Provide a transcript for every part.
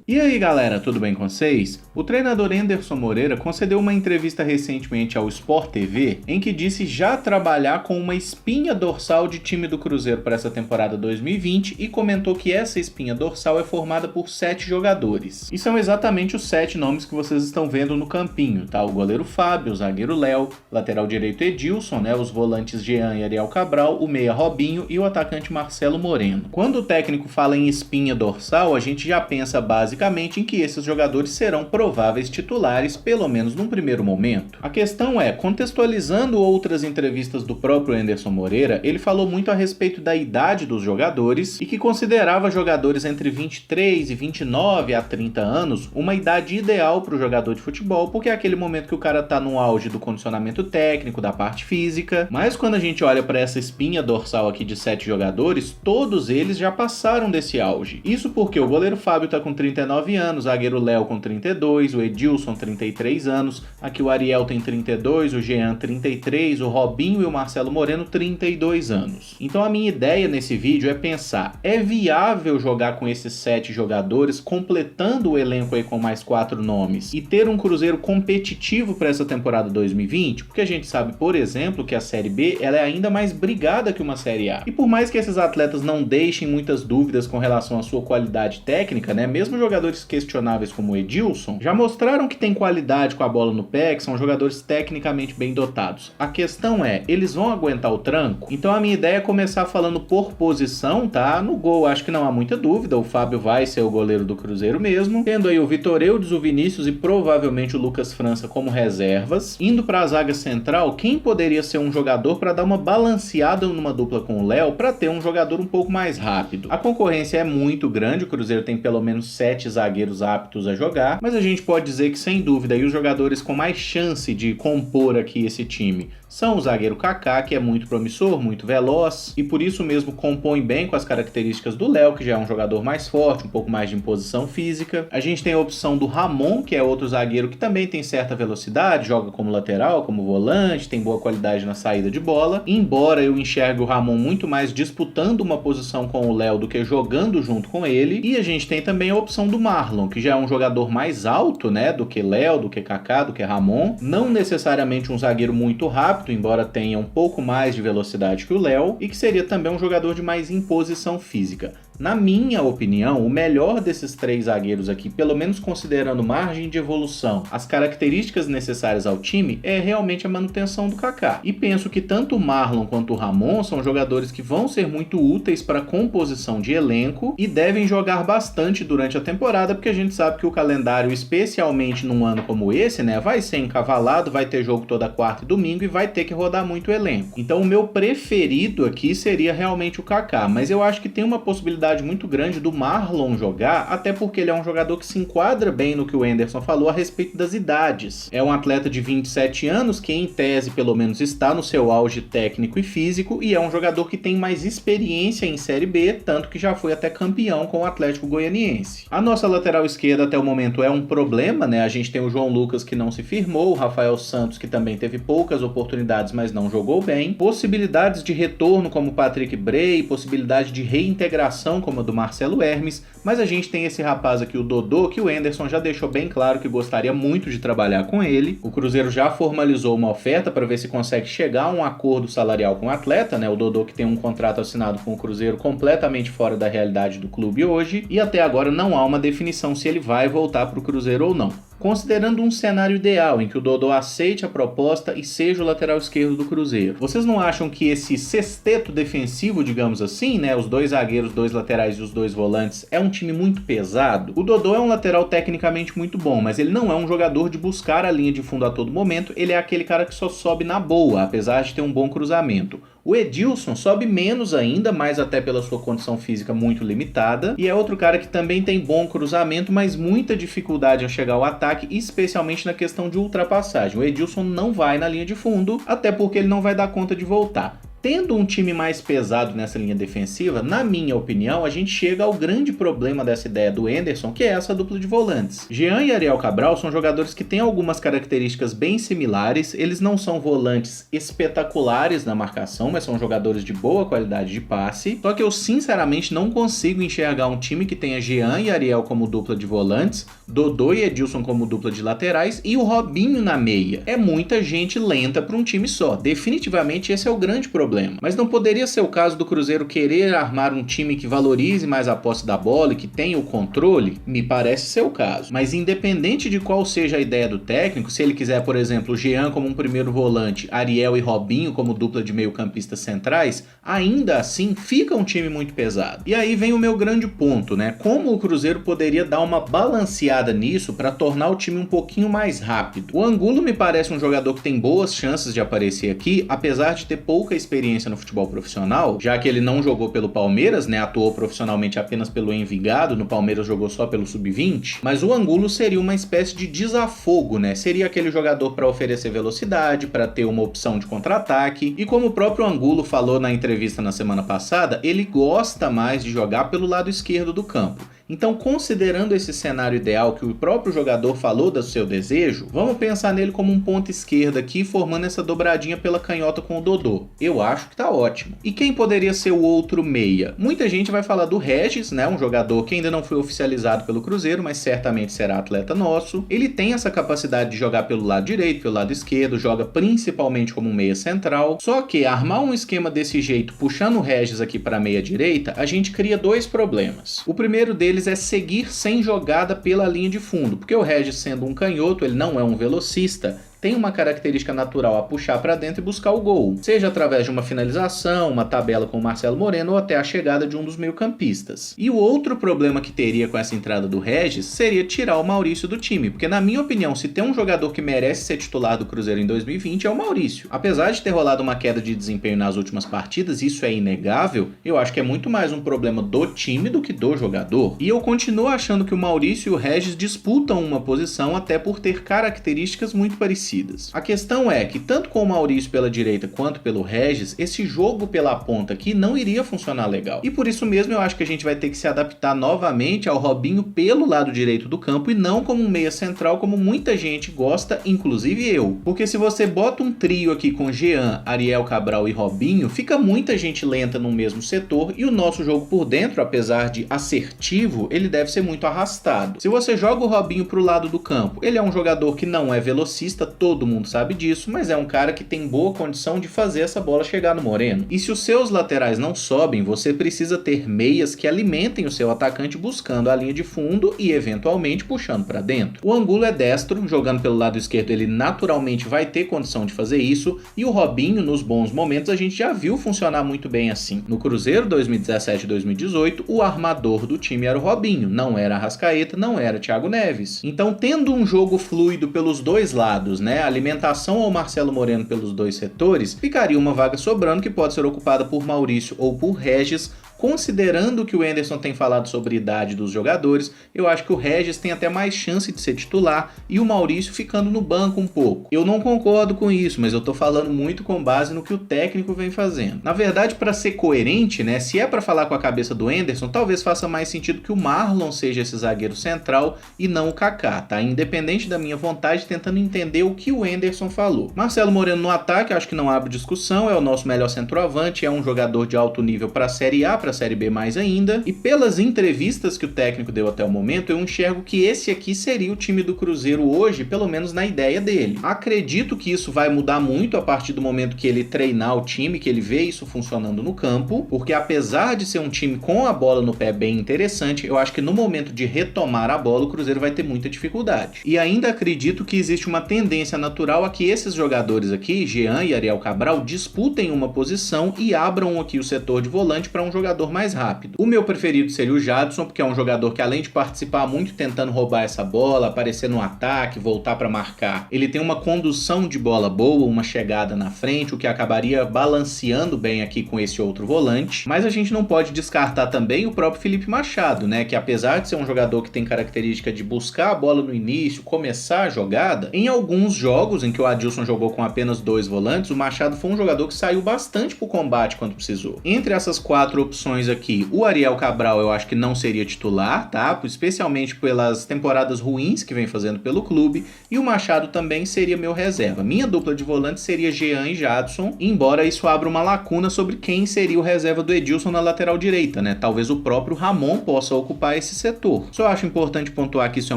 E aí galera, tudo bem com vocês? O treinador Anderson Moreira concedeu uma entrevista recentemente ao Sport TV em que disse já trabalhar com uma espinha dorsal de time do Cruzeiro para essa temporada 2020 e comentou que essa espinha dorsal é formada por 7 jogadores. E são exatamente os 7 nomes que vocês estão vendo no campinho, tá? O goleiro Fábio, o zagueiro Léo, lateral direito Edilson, né? Os volantes Jean e Ariel Cabral, o meia Robinho e o atacante Marcelo Moreno. Quando o técnico fala em espinha dorsal, a gente já pensa basicamente em que esses jogadores serão prováveis titulares, pelo menos num primeiro momento. A questão é, contextualizando outras entrevistas do próprio Anderson Moreira, ele falou muito a respeito da idade dos jogadores e que considerava jogadores entre 23 e 29 a 30 anos uma idade ideal para o jogador de futebol, porque é aquele momento que o cara tá no auge do condicionamento técnico, da parte física. Mas quando a gente olha para essa espinha dorsal aqui de 7 jogadores, todos eles já passaram desse auge. Isso porque o goleiro Fábio tá com 39 anos, o zagueiro Léo com 32, o Edilson 33 anos, aqui o Ariel tem 32, o Jean 33, o Robinho e o Marcelo Moreno 32 anos. Então a minha ideia nesse vídeo é pensar, é viável jogar com esses 7 jogadores, completando o elenco aí com mais 4 nomes, e ter um Cruzeiro competitivo para essa temporada 2020? Porque a gente sabe, por exemplo, que a Série B ela é ainda mais brigada que uma Série A. E por mais que esses atletas não deixem muitas dúvidas com relação à sua qualidade técnica, né? Mesmo jogadores questionáveis como o Edilson, já mostraram que tem qualidade com a bola no pé, que são jogadores tecnicamente bem dotados. A questão é, eles vão aguentar o tranco? Então a minha ideia é começar falando por posição, tá? No gol, acho que não há muita dúvida, o Fábio vai ser o goleiro do Cruzeiro mesmo, tendo aí o Vitor Eudes, o Vinícius e provavelmente o Lucas França como reservas. Indo para a zaga central, quem poderia ser um jogador para dar uma balanceada numa dupla com o Léo, para ter um jogador um pouco mais rápido? A concorrência é muito grande, o Cruzeiro tem pelo menos 7 zagueiros aptos a jogar, mas a gente pode dizer que sem dúvida aí os jogadores com mais chance de compor aqui esse time são o zagueiro Kaká, que é muito promissor, muito veloz, e por isso mesmo compõe bem com as características do Léo, que já é um jogador mais forte, um pouco mais de imposição física. A gente tem a opção do Ramon, que é outro zagueiro que também tem certa velocidade, joga como lateral, como volante, tem boa qualidade na saída de bola, embora eu enxergue o Ramon muito mais disputando uma posição com o Léo do que jogando junto com ele. E a gente tem também a opção do Marlon, que já é um jogador mais alto, né, do que Léo, do que Kaká, do que Ramon, não necessariamente um zagueiro muito rápido, embora tenha um pouco mais de velocidade que o Léo, e que seria também um jogador de mais imposição física. Na minha opinião, o melhor desses 3 zagueiros aqui, pelo menos considerando margem de evolução, as características necessárias ao time, é realmente a manutenção do Kaká. E penso que tanto o Marlon quanto o Ramon são jogadores que vão ser muito úteis para a composição de elenco e devem jogar bastante durante a temporada, porque a gente sabe que o calendário, especialmente num ano como esse, né, vai ser encavalado, vai ter jogo toda quarta e domingo e vai ter que rodar muito o elenco. Então o meu preferido aqui seria realmente o Kaká, mas eu acho que tem uma possibilidade muito grande do Marlon jogar, até porque ele é um jogador que se enquadra bem no que o Anderson falou a respeito das idades. É um atleta de 27 anos que em tese pelo menos está no seu auge técnico e físico, e é um jogador que tem mais experiência em Série B, tanto que já foi até campeão com o Atlético Goianiense. A nossa lateral esquerda até o momento é um problema, né? A gente tem o João Lucas que não se firmou, o Rafael Santos que também teve poucas oportunidades, mas não jogou bem, possibilidades de retorno como o Patrick Bray, possibilidade de reintegração como a do Marcelo Hermes, mas a gente tem esse rapaz aqui, o Dodô, que o Anderson já deixou bem claro que gostaria muito de trabalhar com ele. O Cruzeiro já formalizou uma oferta para ver se consegue chegar a um acordo salarial com o atleta, né? O Dodô que tem um contrato assinado com o Cruzeiro completamente fora da realidade do clube hoje, e até agora não há uma definição se ele vai voltar para o Cruzeiro ou não. Considerando um cenário ideal em que o Dodô aceite a proposta e seja o lateral esquerdo do Cruzeiro, vocês não acham que esse sexteto defensivo, digamos assim, né, os 2 zagueiros, 2 laterais e os 2 volantes, é um time muito pesado? O Dodô é um lateral tecnicamente muito bom, mas ele não é um jogador de buscar a linha de fundo a todo momento, ele é aquele cara que só sobe na boa, apesar de ter um bom cruzamento. O Edilson sobe menos ainda, mas até pela sua condição física muito limitada, e é outro cara que também tem bom cruzamento, mas muita dificuldade em chegar ao ataque, especialmente na questão de ultrapassagem. O Edilson não vai na linha de fundo, até porque ele não vai dar conta de voltar. Tendo um time mais pesado nessa linha defensiva, na minha opinião, a gente chega ao grande problema dessa ideia do Anderson, que é essa dupla de volantes. Jean e Ariel Cabral são jogadores que têm algumas características bem similares, eles não são volantes espetaculares na marcação, mas são jogadores de boa qualidade de passe, só que eu sinceramente não consigo enxergar um time que tenha Jean e Ariel como dupla de volantes, Dodô e Edilson como dupla de laterais e o Robinho na meia. É muita gente lenta para um time só, definitivamente esse é o grande problema. Mas não poderia ser o caso do Cruzeiro querer armar um time que valorize mais a posse da bola e que tenha o controle? Me parece ser o caso. Mas independente de qual seja a ideia do técnico, se ele quiser, por exemplo, Jean como um primeiro volante, Ariel e Robinho como dupla de meio-campistas centrais, ainda assim fica um time muito pesado. E aí vem o meu grande ponto, né? Como o Cruzeiro poderia dar uma balanceada nisso para tornar o time um pouquinho mais rápido? O Angulo me parece um jogador que tem boas chances de aparecer aqui, apesar de ter pouca experiência no futebol profissional, já que ele não jogou pelo Palmeiras, né, atuou profissionalmente apenas pelo Envigado, no Palmeiras jogou só pelo Sub-20, mas o Angulo seria uma espécie de desafogo, né, seria aquele jogador para oferecer velocidade, para ter uma opção de contra-ataque, e como o próprio Angulo falou na entrevista na semana passada, ele gosta mais de jogar pelo lado esquerdo do campo. Então, considerando esse cenário ideal que o próprio jogador falou do seu desejo, vamos pensar nele como um ponta esquerda aqui, formando essa dobradinha pela canhota com o Dodô. Eu acho que tá ótimo. E quem poderia ser o outro meia? Muita gente vai falar do Regis, né? Um jogador que ainda não foi oficializado pelo Cruzeiro, mas certamente será atleta nosso. Ele tem essa capacidade de jogar pelo lado direito, pelo lado esquerdo, joga principalmente como um meia central. Só que armar um esquema desse jeito, puxando o Regis aqui para a meia direita, a gente cria dois problemas. O primeiro deles é seguir sem jogada pela linha de fundo, porque o Regis, sendo um canhoto, ele não é um velocista, tem uma característica natural a puxar para dentro e buscar o gol, seja através de uma finalização, uma tabela com o Marcelo Moreno ou até a chegada de um dos meio-campistas. E o outro problema que teria com essa entrada do Regis seria tirar o Maurício do time, porque na minha opinião, se tem um jogador que merece ser titular do Cruzeiro em 2020 é o Maurício. Apesar de ter rolado uma queda de desempenho nas últimas partidas, isso é inegável, eu acho que é muito mais um problema do time do que do jogador. E eu continuo achando que o Maurício e o Regis disputam uma posição até por ter características muito parecidas. A questão é que tanto com o Maurício pela direita quanto pelo Regis, esse jogo pela ponta aqui não iria funcionar legal. E por isso mesmo eu acho que a gente vai ter que se adaptar novamente ao Robinho pelo lado direito do campo e não como um meia central como muita gente gosta, inclusive eu. Porque se você bota um trio aqui com Jean, Ariel Cabral e Robinho, fica muita gente lenta no mesmo setor e o nosso jogo por dentro, apesar de assertivo, ele deve ser muito arrastado. Se você joga o Robinho pro lado do campo, ele é um jogador que não é velocista, todo mundo sabe disso, mas é um cara que tem boa condição de fazer essa bola chegar no Moreno. E se os seus laterais não sobem, você precisa ter meias que alimentem o seu atacante buscando a linha de fundo e eventualmente puxando para dentro. O Angulo é destro, jogando pelo lado esquerdo ele naturalmente vai ter condição de fazer isso, e o Robinho nos bons momentos a gente já viu funcionar muito bem assim. No Cruzeiro 2017 e 2018, o armador do time era o Robinho, não era Arrascaeta, não era Thiago Neves. Então, tendo um jogo fluido pelos dois lados, né, a alimentação ao Marcelo Moreno pelos dois setores, ficaria uma vaga sobrando que pode ser ocupada por Maurício ou por Regis. Considerando que o Anderson tem falado sobre a idade dos jogadores, eu acho que o Regis tem até mais chance de ser titular e o Maurício ficando no banco um pouco. Eu não concordo com isso, mas eu tô falando muito com base no que o técnico vem fazendo. Na verdade, para ser coerente, né, se é para falar com a cabeça do Anderson, talvez faça mais sentido que o Marlon seja esse zagueiro central e não o Kaká, tá? Independente da minha vontade, tentando entender o que o Anderson falou. Marcelo Moreno no ataque, acho que não abre discussão, é o nosso melhor centroavante, é um jogador de alto nível para a Série A, para a Série B mais ainda, e pelas entrevistas que o técnico deu até o momento, eu enxergo que esse aqui seria o time do Cruzeiro hoje, pelo menos na ideia dele. Acredito que isso vai mudar muito a partir do momento que ele treinar o time, que ele vê isso funcionando no campo, porque apesar de ser um time com a bola no pé bem interessante, eu acho que no momento de retomar a bola, o Cruzeiro vai ter muita dificuldade. E ainda acredito que existe uma tendência natural a que esses jogadores aqui, Jean e Ariel Cabral, disputem uma posição e abram aqui o setor de volante para um jogador jogador mais rápido. O meu preferido seria o Jadson, porque é um jogador que, além de participar muito tentando roubar essa bola, aparecer no ataque, voltar para marcar, ele tem uma condução de bola boa, uma chegada na frente, o que acabaria balanceando bem aqui com esse outro volante. Mas a gente não pode descartar também o próprio Felipe Machado, né, que apesar de ser um jogador que tem característica de buscar a bola no início, começar a jogada, em alguns jogos em que o Adilson jogou com apenas 2 volantes, o Machado foi um jogador que saiu bastante pro combate quando precisou. Entre essas 4 opções aqui, o Ariel Cabral eu acho que não seria titular, tá? Especialmente pelas temporadas ruins que vem fazendo pelo clube, e o Machado também seria meu reserva. Minha dupla de volantes seria Jean e Jadson, embora isso abra uma lacuna sobre quem seria o reserva do Edilson na lateral direita, né? Talvez o próprio Ramon possa ocupar esse setor. Só acho importante pontuar que isso é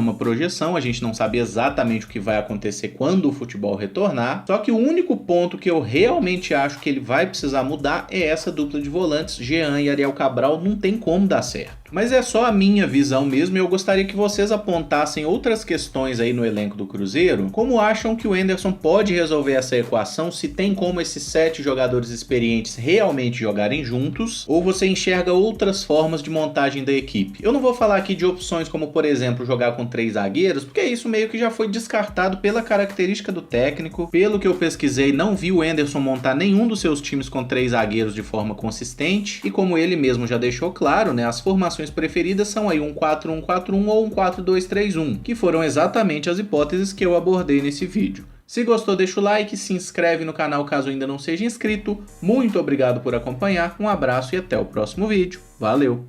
uma projeção, a gente não sabe exatamente o que vai acontecer quando o futebol retornar, só que o único ponto que eu realmente acho que ele vai precisar mudar é essa dupla de volantes, Jean e Ariel Cabral, não tem como dar certo. Mas é só a minha visão mesmo e eu gostaria que vocês apontassem outras questões aí no elenco do Cruzeiro, como acham que o Anderson pode resolver essa equação, se tem como esses 7 jogadores experientes realmente jogarem juntos, ou você enxerga outras formas de montagem da equipe. Eu não vou falar aqui de opções como, por exemplo, jogar com 3 zagueiros, porque isso meio que já foi descartado pela característica do técnico. Pelo que eu pesquisei, não vi o Anderson montar nenhum dos seus times com 3 zagueiros de forma consistente, e como ele mesmo já deixou claro, né, as formações preferidas são aí um 4-1-4-1 ou um 4-2-3-1, que foram exatamente as hipóteses que eu abordei nesse vídeo. Se gostou, deixa o like, se inscreve no canal caso ainda não seja inscrito. Muito obrigado por acompanhar, um abraço e até o próximo vídeo. Valeu!